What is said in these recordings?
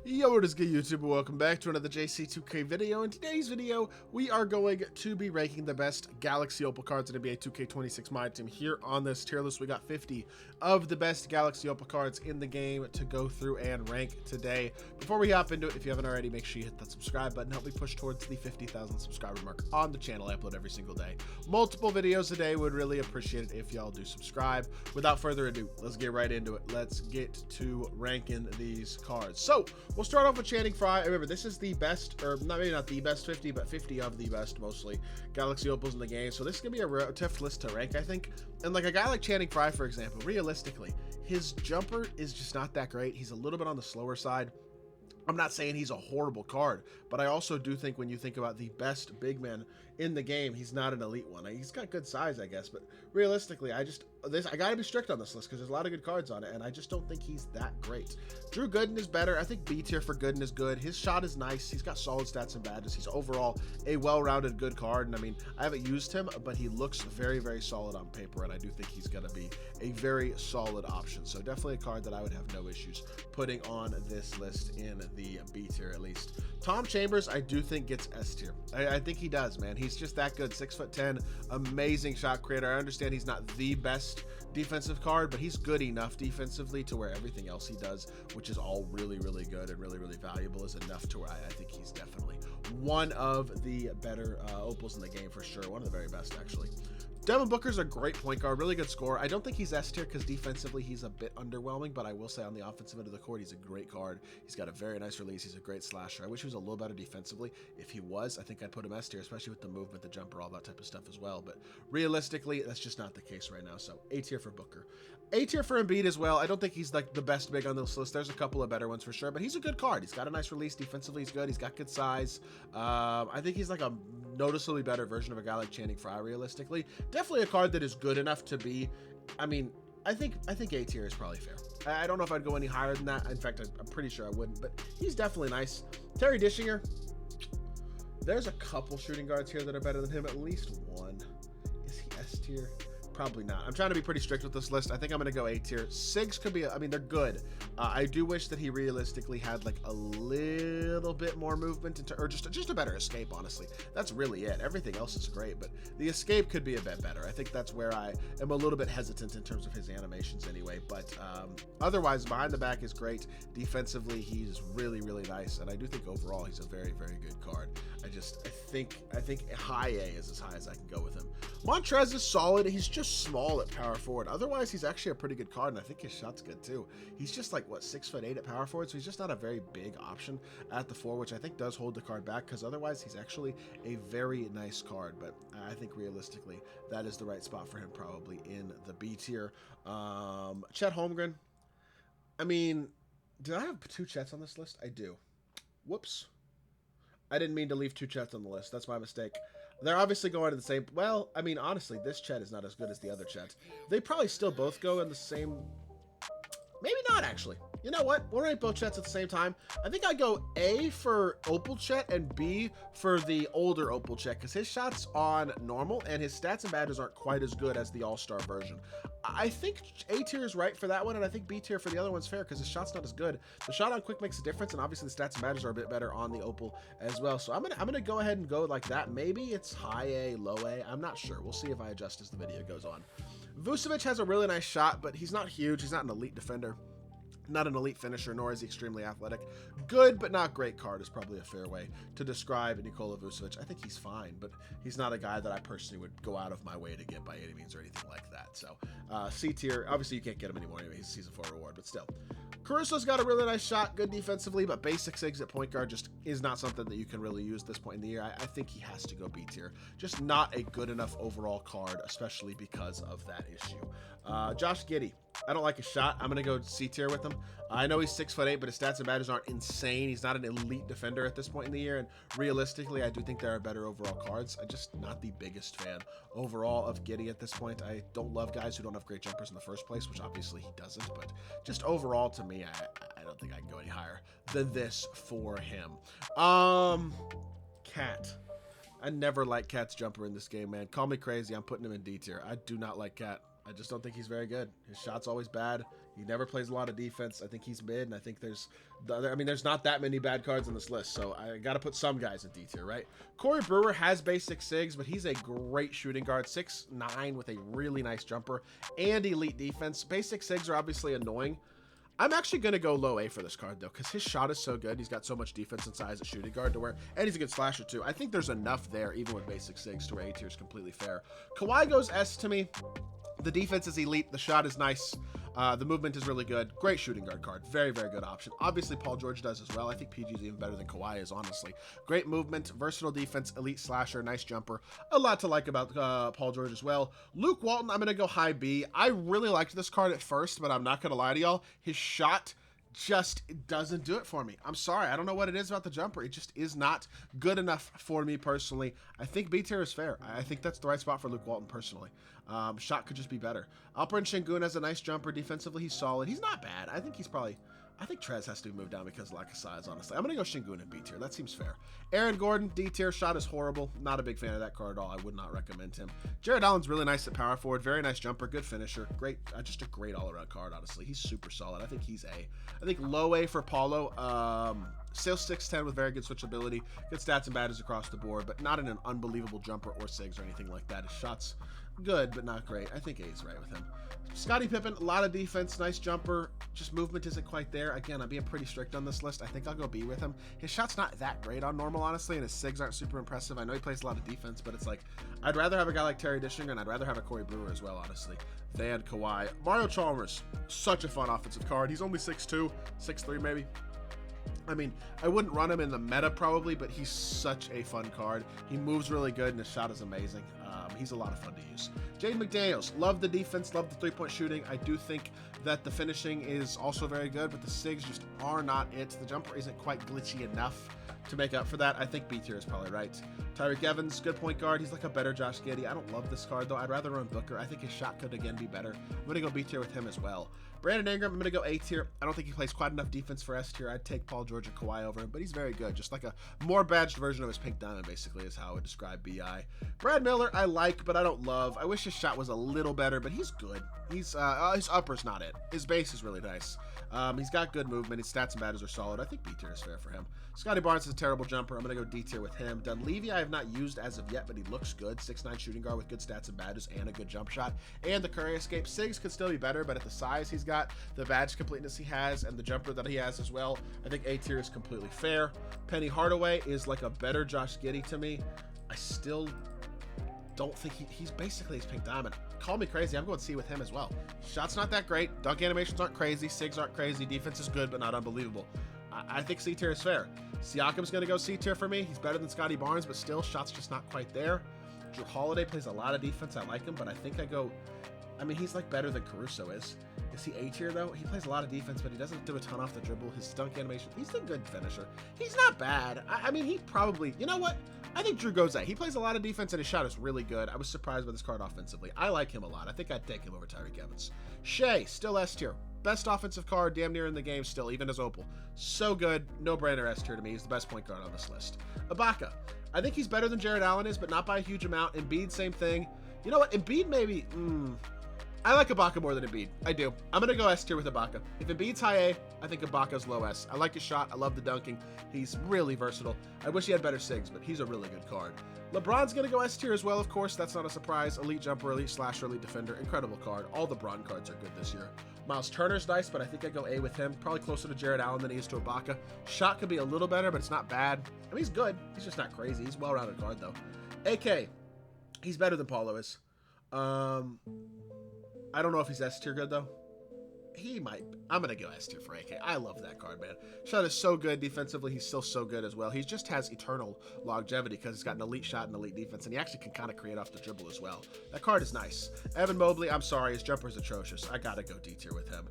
Yo, what is good, YouTube? Welcome back to another JC2K video. In today's video, we are going to be ranking the best Galaxy Opal cards in NBA 2K26 MyTEAM. Here on this tier list, we got 50 of the best Galaxy Opal cards in the game to go through and rank today. Before we hop into it, if you haven't already, make sure you hit that subscribe button. Help me push towards the 50,000 subscriber mark on the channel. I upload every single day. Multiple videos a day. Would really appreciate it if y'all do subscribe. Without further ado, let's get right into it. Let's get to ranking these cards. So, we'll start off with Channing Frye. Remember, this is the best, or maybe not the best 50, but 50 of the best, mostly, Galaxy Opals in the game. So this is going to be a tough list to rank, I think. And like a guy like Channing Frye, for example, realistically, his jumper is just not that great. He's a little bit on the slower side. I'm not saying he's a horrible card, but I also do think when you think about the best big man in the game, he's not an elite one. He's got good size, I guess, but realistically, I gotta be strict on this list because there's a lot of good cards on it, and I just don't think he's that great. Drew Gooden is better. I think B tier for Gooden is good. His shot is nice. He's got solid stats and badges. He's overall a well-rounded good card, and I mean, I haven't used him, but he looks very, very solid on paper, and I do think he's gonna be a very solid option. So definitely a card that I would have no issues putting on this list in the B tier at least. Tom Chambers, I do think gets S tier. I think he does, man. He's just that good. 6'10", amazing shot creator. I understand he's not the best defensive card, but he's good enough defensively to where everything else he does, which is all really, really good and really, really valuable, is enough to where I think he's definitely one of the better opals in the game for sure. One of the very best, actually. Devin Booker's a great point guard, really good scorer. I don't think he's S tier because defensively he's a bit underwhelming, but I will say on the offensive end of the court, he's a great card. He's got a very nice release. He's a great slasher. I wish he was a little better defensively. If he was, I think I'd put him S tier, especially with the movement, the jumper, all that type of stuff as well. But realistically, that's just not the case right now. So A tier for Booker. A tier for Embiid as well. I don't think he's like the best big on this list. There's a couple of better ones for sure, but he's a good card. He's got a nice release. Defensively, he's good. He's got good size. I think he's like a noticeably better version of a guy like Channing Frye, realistically. Definitely a card that is good enough to be, I mean, I think A tier is probably fair. I don't know if I'd go any higher than that. In fact, I'm pretty sure I wouldn't, but he's definitely nice. Terry Dishinger, there's a couple shooting guards here that are better than him. At least one. Is he S tier? Probably not. I'm trying to be pretty strict with this list. I think I'm going to go A tier. Sigs could be, I mean, they're good. I do wish that he realistically had like a little bit more movement into, or just a better escape, honestly. That's really it. Everything else is great, but the escape could be a bit better. I think that's where I am a little bit hesitant in terms of his animations anyway, but otherwise, behind the back is great. Defensively, he's really, really nice, and I do think overall he's a very, very good card. I think high A is as high as I can go with him. Montrez is solid. He's just small at power forward. Otherwise, he's actually a pretty good card, and I think his shot's good too. He's just like, what, 6'8" at power forward, so he's just not a very big option at the 4, which I think does hold the card back, because otherwise he's actually a very nice card, but I think realistically that is the right spot for him probably in the B tier. Chet Holmgren, I mean, did I have 2 Chets on this list? I do. Whoops. I didn't mean to leave 2 Chets on the list. That's my mistake. They're obviously going to the same... Well, I mean, honestly, this Chet is not as good as the other Chet. They probably still both go in the same... Maybe not, actually. You know what? We'll rank both Chets at the same time. I think I'd go A for Opal Chet and B for the older Opal Chet, because his shot's on normal, and his stats and badges aren't quite as good as the All-Star version. I think A tier is right for that one, and I think B tier for the other one's fair, because his shot's not as good. The shot on quick makes a difference, and obviously the stats and badges are a bit better on the Opal as well. So I'm gonna go ahead and go like that. Maybe it's high A, low A. I'm not sure. We'll see if I adjust as the video goes on. Vucevic has a really nice shot, but he's not huge. He's not an elite defender. Not an elite finisher, nor is he extremely athletic. Good, but not great card is probably a fair way to describe Nikola Vucevic. I think he's fine, but he's not a guy that I personally would go out of my way to get by any means or anything like that. So, C tier. Obviously, you can't get him anymore anyway. He's a season 4 reward, but still. Caruso's got a really nice shot, good defensively, but basic sigs at point guard just is not something that you can really use this point in the year. I think he has to go B tier. Just not a good enough overall card, especially because of that issue. Josh Giddey. I don't like his shot. I'm going to go C tier with him. I know he's 6'8", but his stats and badges aren't insane. He's not an elite defender at this point in the year, and realistically, I do think there are better overall cards. I'm just not the biggest fan overall of Giddey at this point. I don't love guys who don't have great jumpers in the first place, which obviously he doesn't, but just overall to me, I don't think I can go any higher than this for him. Cat. I never liked Cat's jumper in this game, man. Call me crazy. I'm putting him in D tier. I do not like Cat. I just don't think he's very good. His shot's always bad. He never plays a lot of defense. I think he's mid, and I think there's not that many bad cards on this list, so I got to put some guys in D tier, right? Corey Brewer has basic SIGs, but he's a great shooting guard, 6'9" with a really nice jumper and elite defense. Basic SIGs are obviously annoying. I'm actually going to go low A for this card, though, because his shot is so good. He's got so much defense and size at shooting guard to where, and he's a good slasher, too. I think there's enough there, even with basic SIGs, to where A tier is completely fair. Kawhi goes S to me. The defense is elite. The shot is nice. The movement is really good. Great shooting guard card. Very, very good option. Obviously, Paul George does as well. I think PG is even better than Kawhi is, honestly. Great movement, versatile defense, elite slasher, nice jumper. A lot to like about Paul George as well. Luke Walton, I'm going to go high B. I really liked this card at first, but I'm not going to lie to y'all. His shot just doesn't do it for me. I'm sorry. I don't know what it is about the jumper. It just is not good enough for me personally. I think B tier is fair. I think that's the right spot for Luke Walton personally. Shot could just be better. Alperen Şengün has a nice jumper. Defensively, he's solid. He's not bad. I think Trez has to be moved down because of lack of size, honestly. I'm going to go Şengün in B tier. That seems fair. Aaron Gordon, D tier. Shot is horrible. Not a big fan of that card at all. I would not recommend him. Jared Allen's really nice at power forward. Very nice jumper. Good finisher. Great. Just a great all-around card, honestly. He's super solid. I think he's A. I think low A for Paulo. Still 6'10" with very good switchability. Good stats and badges across the board, but not in an unbelievable jumper or SIGs or anything like that. His shot's good, but not great. I think A is right with him. Scottie Pippen, a lot of defense, nice jumper. Just movement isn't quite there. Again, I'm being pretty strict on this list. I think I'll go B with him. His shot's not that great on normal, honestly, and his SIGs aren't super impressive. I know he plays a lot of defense, but it's like, I'd rather have a guy like Terry Dishinger, and I'd rather have a Corey Brewer as well, honestly, than Kawhi. Mario Chalmers, such a fun offensive card. He's only 6'2", 6'3" maybe. I mean, I wouldn't run him in the meta probably, but he's such a fun card. He moves really good, and his shot is amazing. He's a lot of fun to use. Jaden McDaniels, love the defense, love the three-point shooting. I do think that the finishing is also very good, but the SIGs just are not it. The jumper isn't quite glitchy enough to make up for that. I think B tier is probably right. Tyreek Evans, good point guard. He's like a better Josh Giddey. I don't love this card, though. I'd rather run Booker. I think his shot could, again, be better. I'm going to go B tier with him as well. Brandon Ingram, I'm going to go A tier. I don't think he plays quite enough defense for S tier. I'd take Paul George and Kawhi over him, but he's very good. Just like a more badged version of his Pink Diamond, basically, is how I would describe BI. Brad Miller, I like, but I don't love. I wish his shot was a little better, but he's good. He's his upper's not it. His base is really nice. He's got good movement. His stats and badges are solid. I think B tier is fair for him. Scotty Barnes is a terrible jumper. I'm going to go D tier with him. Dunleavy I have not used as of yet, but he looks good. 6'9" shooting guard with good stats and badges and a good jump shot. And the Curry escape. SIGs could still be better, but at the size he's got, the badge completeness he has, and the jumper that he has as well, I think A tier is completely fair. Penny Hardaway is like a better Josh Giddey to me. I still don't think he's basically his Pink Diamond. Call me crazy. I'm going C with him as well. Shot's not that great. Dunk animations aren't crazy. SIGs aren't crazy. Defense is good, but not unbelievable. I think C tier is fair. Siakam's going to go C tier for me. He's better than Scotty Barnes, but still, shot's just not quite there. Drew Holiday plays a lot of defense. I like him, but I think he's like better than Caruso is. Is he A tier though? He plays a lot of defense, but he doesn't do a ton off the dribble. His dunk animation, he's a good finisher. He's not bad. I mean, he probably, you know what? I think Drew goes A. He plays a lot of defense and his shot is really good. I was surprised by this card offensively. I like him a lot. I think I'd take him over Tyreek Evans. Shea, still S tier. Best offensive card, damn near in the game still, even as Opal. So good, no-brainer S tier to me. He's the best point guard on this list. Ibaka, I think he's better than Jared Allen is, but not by a huge amount. Embiid, same thing. You know what? Embiid maybe, I like Ibaka more than Embiid. I do. I'm going to go S tier with Ibaka. If Embiid's high A, I think Ibaka's low S. I like his shot. I love the dunking. He's really versatile. I wish he had better SIGs, but he's a really good card. LeBron's going to go S tier as well, of course. That's not a surprise. Elite jumper, elite slasher, elite defender. Incredible card. All the Bron cards are good this year. Miles Turner's nice, but I think I go A with him. Probably closer to Jared Allen than he is to Ibaka. Shot could be a little better, but it's not bad. I mean, he's good. He's just not crazy. He's a well-rounded card, though. AK, he's better than Paulo is. I don't know if he's S tier good, though. He might. I'm going to go S tier for AK. I love that card, man. Shot is so good defensively. He's still so good as well. He just has eternal longevity because he's got an elite shot and elite defense, and he actually can kind of create off the dribble as well. That card is nice. Evan Mobley, I'm sorry. His jumper is atrocious. I got to go D tier with him.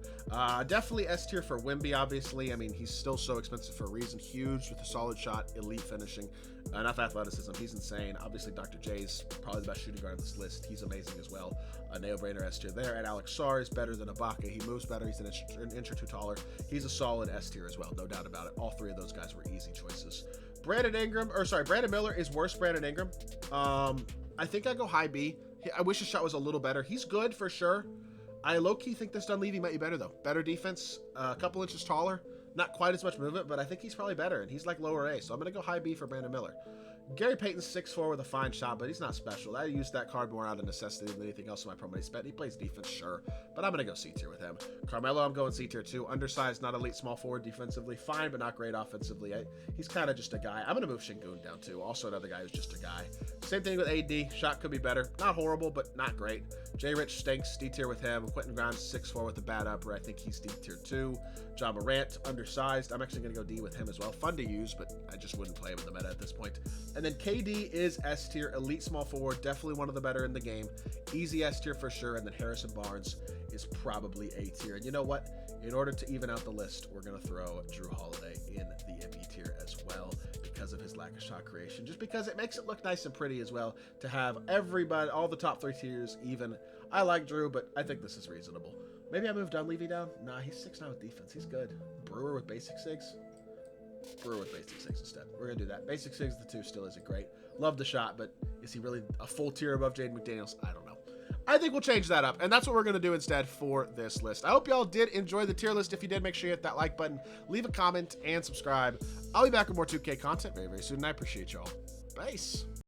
Definitely S tier for Wemby, obviously. I mean, he's still so expensive for a reason. Huge with a solid shot, elite finishing. Enough athleticism. He's insane. Obviously, Dr. J's probably the best shooting guard on this list. He's amazing as well. No-brainer S tier there. And Alex Sarr is better than Ibaka. He moves better. He's an inch or two taller. He's a solid S tier as well. No doubt about it. All three of those guys were easy choices. Brandon Miller is worse Brandon Ingram. I think I go high B. I wish his shot was a little better. He's good for sure. I low-key think this Dunleavy might be better, though. Better defense, a couple inches taller. Not quite as much movement, but I think he's probably better, and he's like lower A, so I'm going to go high B for Brandon Miller. Gary Payton's 6'4" with a fine shot, but he's not special. I used that card more out of necessity than anything else in my pro money spent. He plays defense, sure, but I'm going to go C tier with him. Carmelo, I'm going C tier too. Undersized, not elite small forward defensively. Fine, but not great offensively. He's kind of just a guy. I'm going to move Şengün down too. Also another guy who's just a guy. Same thing with AD. Shot could be better. Not horrible, but not great. J. Rich stinks. D tier with him. Quentin Grimes, 6'4" with a bad upper. I think he's D tier too. John Morant, undersized. I'm actually going to go D with him as well. Fun to use, but I just wouldn't play him in the meta at this point. And then KD is S tier, elite small forward, definitely one of the better in the game. Easy S tier for sure. And then Harrison Barnes is probably A tier. And you know what? In order to even out the list, we're going to throw Drew Holiday in the B tier as well because of his lack of shot creation. Just because it makes it look nice and pretty as well to have everybody, all the top 3 tiers even. I like Drew, but I think this is reasonable. Maybe I move Dunleavy down. Nah, he's 6'9" with defense. He's good. Brewer with basic 6. Brewer with basic 6 instead. We're going to do that. Basic 6, the 2 still isn't great. Love the shot, but is he really a full tier above Jaden McDaniels? I don't know. I think we'll change that up, and that's what we're going to do instead for this list. I hope y'all did enjoy the tier list. If you did, make sure you hit that like button, leave a comment, and subscribe. I'll be back with more 2K content very, very soon, and I appreciate y'all. Peace.